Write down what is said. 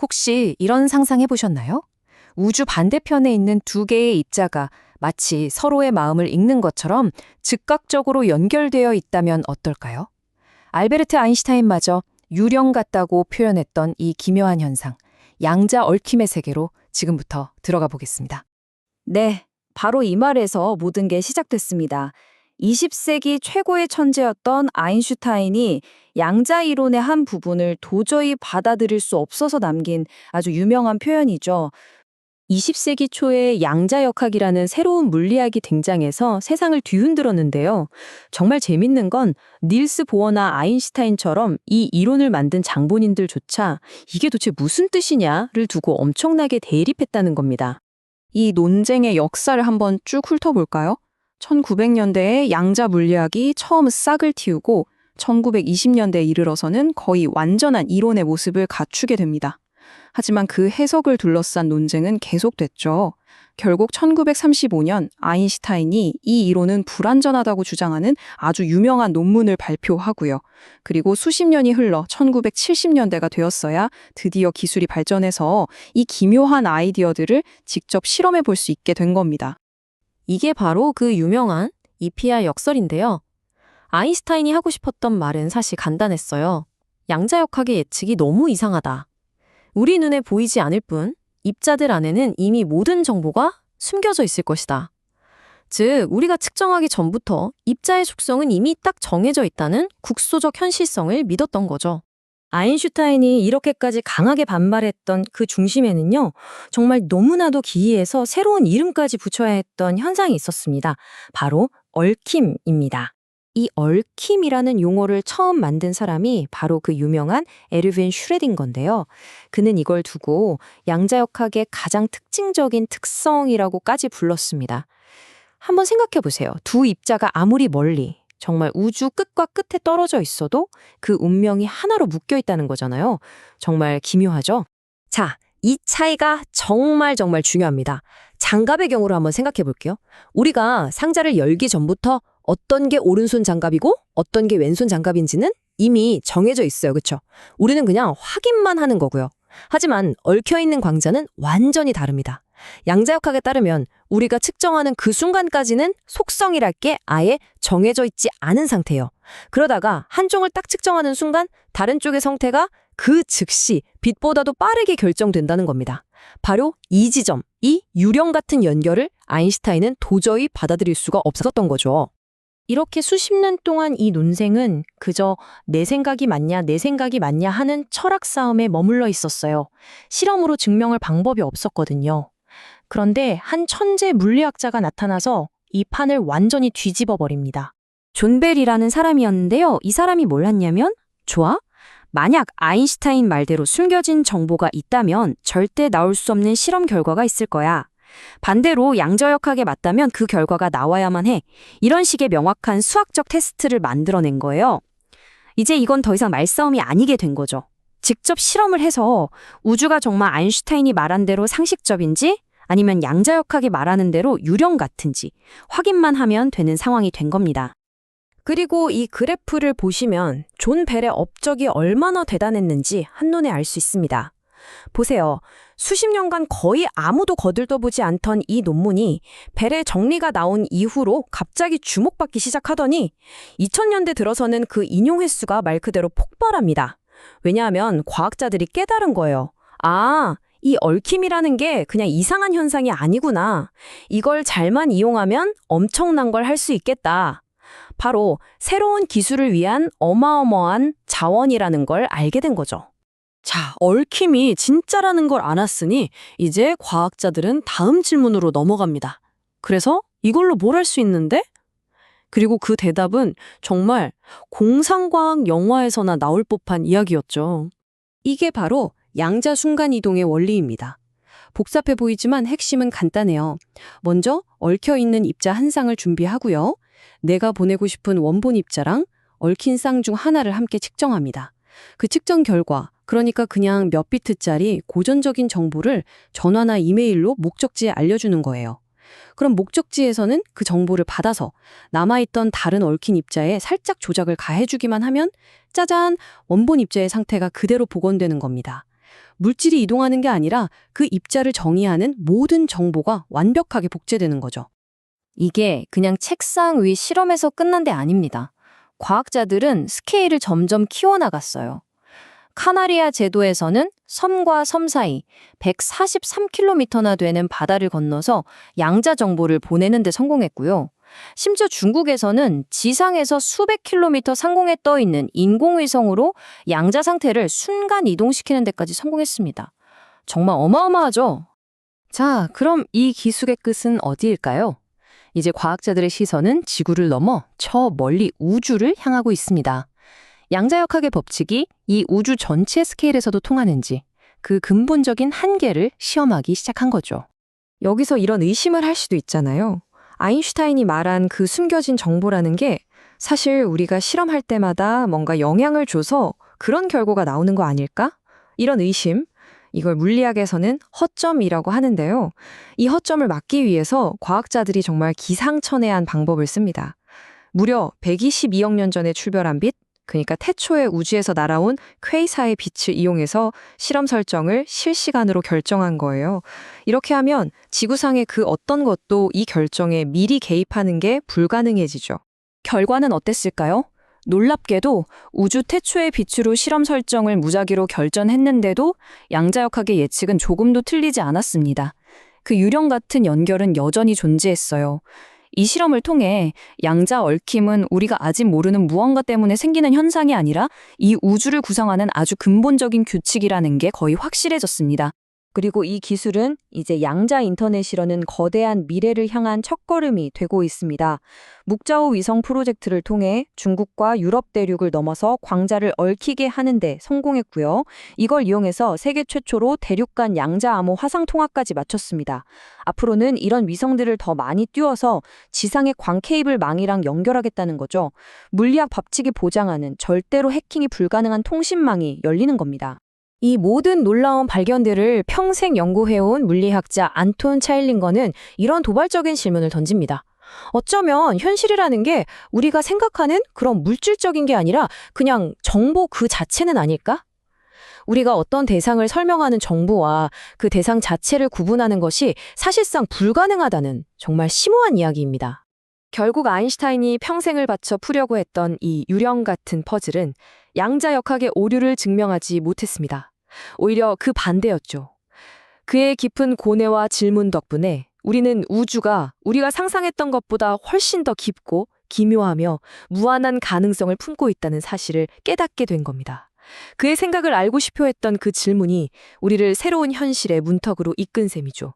혹시 이런 상상해 보셨나요? 우주 반대편에 있는 두 개의 입자가 마치 서로의 마음을 읽는 것처럼 즉각적으로 연결되어 있다면 어떨까요? 알베르트 아인슈타인마저 유령 같다고 표현했던 이 기묘한 현상, 양자 얽힘의 세계로 지금부터 들어가 보겠습니다. 네, 바로 이 말에서 모든 게 시작됐습니다. 20세기 최고의 천재였던 아인슈타인이 양자 이론의 한 부분을 도저히 받아들일 수 없어서 남긴 아주 유명한 표현이죠. 20세기 초에 양자역학이라는 새로운 물리학이 등장해서 세상을 뒤흔들었는데요. 정말 재밌는 건 닐스 보어나 아인슈타인처럼 이 이론을 만든 장본인들조차 이게 도대체 무슨 뜻이냐를 두고 엄청나게 대립했다는 겁니다. 이 논쟁의 역사를 한번 쭉 훑어볼까요? 1900년대에 양자 물리학이 처음 싹을 틔우고 1920년대에 이르러서는 거의 완전한 이론의 모습을 갖추게 됩니다. 하지만 그 해석을 둘러싼 논쟁은 계속됐죠. 결국 1935년 아인슈타인이 이 이론은 불완전하다고 주장하는 아주 유명한 논문을 발표하고요. 그리고 수십 년이 흘러 1970년대가 되었어야 드디어 기술이 발전해서 이 기묘한 아이디어들을 직접 실험해 볼 수 있게 된 겁니다. 이게 바로 그 유명한 이피아 역설인데요. 아인슈타인이 하고 싶었던 말은 사실 간단했어요. 양자역학의 예측이 너무 이상하다. 우리 눈에 보이지 않을 뿐 입자들 안에는 이미 모든 정보가 숨겨져 있을 것이다. 즉, 우리가 측정하기 전부터 입자의 속성은 이미 딱 정해져 있다는 국소적 현실성을 믿었던 거죠. 아인슈타인이 이렇게까지 강하게 반발했던 그 중심에는요, 정말 너무나도 기이해서 새로운 이름까지 붙여야 했던 현상이 있었습니다. 바로 얽힘입니다. 이 얽힘이라는 용어를 처음 만든 사람이 바로 그 유명한 에르빈 슈레딩거인데요. 그는 이걸 두고 양자역학의 가장 특징적인 특성이라고까지 불렀습니다. 한번 생각해 보세요. 두 입자가 아무리 멀리, 정말 우주 끝과 끝에 떨어져 있어도 그 운명이 하나로 묶여 있다는 거잖아요. 정말 기묘하죠? 자, 이 차이가 정말 중요합니다. 장갑의 경우로 한번 생각해 볼게요. 우리가 상자를 열기 전부터 어떤 게 오른손 장갑이고 어떤 게 왼손 장갑인지는 이미 정해져 있어요. 그렇죠? 우리는 그냥 확인만 하는 거고요. 하지만 얽혀있는 광자는 완전히 다릅니다. 양자역학에 따르면 우리가 측정하는 그 순간까지는 속성이랄 게 아예 정해져 있지 않은 상태예요. 그러다가 한쪽을 딱 측정하는 순간 다른 쪽의 성태가 그 즉시 빛보다도 빠르게 결정된다는 겁니다. 바로 이 지점, 이 유령 같은 연결을 아인슈타인은 도저히 받아들일 수가 없었던 거죠. 이렇게 수십 년 동안 이 논쟁은 그저 내 생각이 맞냐, 내 생각이 맞냐 하는 철학 싸움에 머물러 있었어요. 실험으로 증명할 방법이 없었거든요. 그런데 한 천재 물리학자가 나타나서 이 판을 완전히 뒤집어 버립니다. 존 벨이라는 사람이었는데요. 이 사람이 뭘 했냐면, 좋아? 만약 아인슈타인 말대로 숨겨진 정보가 있다면 절대 나올 수 없는 실험 결과가 있을 거야. 반대로 양자역학에 맞다면 그 결과가 나와야만 해. 이런 식의 명확한 수학적 테스트를 만들어낸 거예요. 이제 이건 더 이상 말싸움이 아니게 된 거죠. 직접 실험을 해서 우주가 정말 아인슈타인이 말한 대로 상식적인지 아니면 양자역학이 말하는 대로 유령 같은지 확인만 하면 되는 상황이 된 겁니다. 그리고 이 그래프를 보시면 존 벨의 업적이 얼마나 대단했는지 한눈에 알 수 있습니다. 보세요. 수십 년간 거의 아무도 거들떠보지 않던 이 논문이 벨의 정리가 나온 이후로 갑자기 주목받기 시작하더니 2000년대 들어서는 그 인용 횟수가 말 그대로 폭발합니다. 왜냐하면 과학자들이 깨달은 거예요. 아, 이 얽힘이라는 게 그냥 이상한 현상이 아니구나. 이걸 잘만 이용하면 엄청난 걸 할 수 있겠다. 바로 새로운 기술을 위한 어마어마한 자원이라는 걸 알게 된 거죠. 자, 얽힘이 진짜라는 걸 알았으니 이제 과학자들은 다음 질문으로 넘어갑니다. 그래서 이걸로 뭘 할 수 있는데? 그리고 그 대답은 정말 공상과학 영화에서나 나올 법한 이야기였죠. 이게 바로 양자 순간이동의 원리입니다. 복잡해 보이지만 핵심은 간단해요. 먼저 얽혀있는 입자 한 쌍을 준비하고요. 내가 보내고 싶은 원본 입자랑 얽힌 쌍 중 하나를 함께 측정합니다. 그 측정 결과, 그러니까 그냥 몇 비트짜리 고전적인 정보를 전화나 이메일로 목적지에 알려주는 거예요. 그럼 목적지에서는 그 정보를 받아서 남아있던 다른 얽힌 입자에 살짝 조작을 가해주기만 하면 짜잔! 원본 입자의 상태가 그대로 복원되는 겁니다. 물질이 이동하는 게 아니라 그 입자를 정의하는 모든 정보가 완벽하게 복제되는 거죠. 이게 그냥 책상 위 실험에서 끝난 게 아닙니다. 과학자들은 스케일을 점점 키워나갔어요. 카나리아 제도에서는 섬과 섬 사이 143km나 되는 바다를 건너서 양자 정보를 보내는 데 성공했고요. 심지어 중국에서는 지상에서 수백 킬로미터 상공에 떠 있는 인공위성으로 양자 상태를 순간 이동시키는 데까지 성공했습니다. 정말 어마어마하죠? 자, 그럼 이 기술의 끝은 어디일까요? 이제 과학자들의 시선은 지구를 넘어 저 멀리 우주를 향하고 있습니다. 양자역학의 법칙이 이 우주 전체 스케일에서도 통하는지 그 근본적인 한계를 시험하기 시작한 거죠. 여기서 이런 의심을 할 수도 있잖아요. 아인슈타인이 말한 그 숨겨진 정보라는 게 사실 우리가 실험할 때마다 뭔가 영향을 줘서 그런 결과가 나오는 거 아닐까? 이런 의심, 이걸 물리학에서는 허점이라고 하는데요. 이 허점을 막기 위해서 과학자들이 정말 기상천외한 방법을 씁니다. 무려 122억 년 전에 출별한 빛, 그러니까 태초에 우주에서 날아온 퀘이사의 빛을 이용해서 실험 설정을 실시간으로 결정한 거예요. 이렇게 하면 지구상의 그 어떤 것도 이 결정에 미리 개입하는 게 불가능해지죠. 결과는 어땠을까요? 놀랍게도 우주 태초의 빛으로 실험 설정을 무작위로 결정했는데도 양자역학의 예측은 조금도 틀리지 않았습니다. 그 유령 같은 연결은 여전히 존재했어요. 이 실험을 통해 양자 얽힘은 우리가 아직 모르는 무언가 때문에 생기는 현상이 아니라 이 우주를 구성하는 아주 근본적인 규칙이라는 게 거의 확실해졌습니다. 그리고 이 기술은 이제 양자 인터넷이라는 거대한 미래를 향한 첫걸음이 되고 있습니다. 묵자오 위성 프로젝트를 통해 중국과 유럽 대륙을 넘어서 광자를 얽히게 하는데 성공했고요. 이걸 이용해서 세계 최초로 대륙 간 양자 암호 화상 통화까지 마쳤습니다. 앞으로는 이런 위성들을 더 많이 띄워서 지상의 광 케이블 망이랑 연결하겠다는 거죠. 물리학 법칙이 보장하는 절대로 해킹이 불가능한 통신망이 열리는 겁니다. 이 모든 놀라운 발견들을 평생 연구해온 물리학자 안톤 차일링거는 이런 도발적인 질문을 던집니다. 어쩌면 현실이라는 게 우리가 생각하는 그런 물질적인 게 아니라 그냥 정보 그 자체는 아닐까? 우리가 어떤 대상을 설명하는 정보와 그 대상 자체를 구분하는 것이 사실상 불가능하다는 정말 심오한 이야기입니다. 결국 아인슈타인이 평생을 바쳐 풀려고 했던 이 유령 같은 퍼즐은 양자역학의 오류를 증명하지 못했습니다. 오히려 그 반대였죠. 그의 깊은 고뇌와 질문 덕분에 우리는 우주가 우리가 상상했던 것보다 훨씬 더 깊고 기묘하며 무한한 가능성을 품고 있다는 사실을 깨닫게 된 겁니다. 그의 생각을 알고 싶어 했던 그 질문이 우리를 새로운 현실의 문턱으로 이끈 셈이죠.